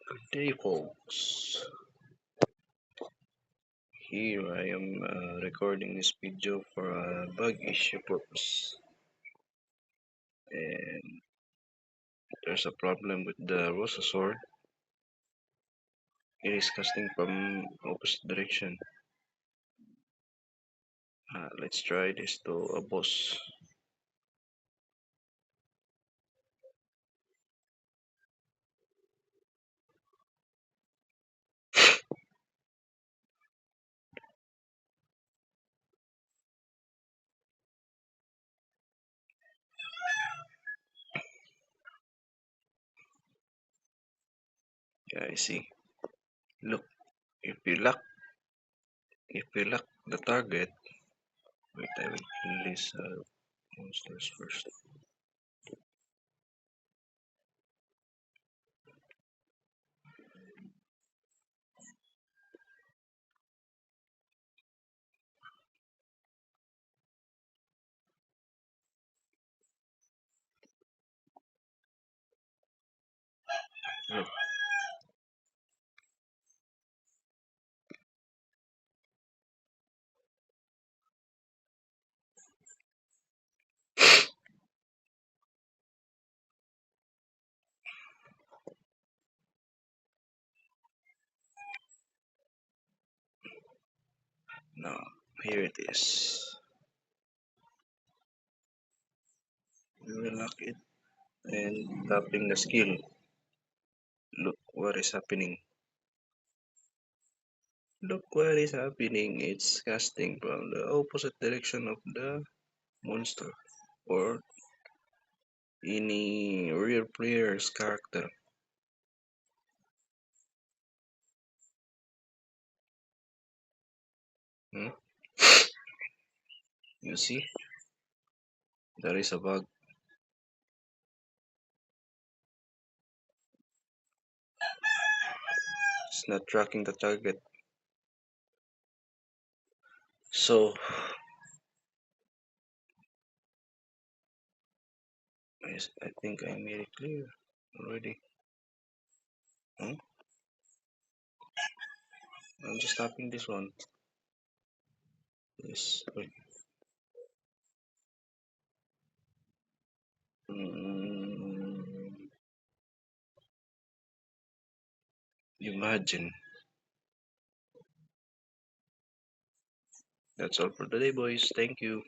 Good day, folks. Here I am recording this video for a bug issue purpose. And there's a problem with the Rosasaur. It is casting from opposite direction. Let's try this to a boss. Yeah, I see. Look, if you lock the target. Wait, I will kill these monsters first. Look, now here it is. We will lock it and tapping the skill. Look what is happening. Look what is happening. It's casting from the opposite direction of the monster or any real player's character. Hmm? You see, there is a bug. It's not tracking the target. So, I think I made it clear already. Hmm? I'm just tapping this one. Yes. Wait. Mm, imagine. That's all for today, boys. Thank you.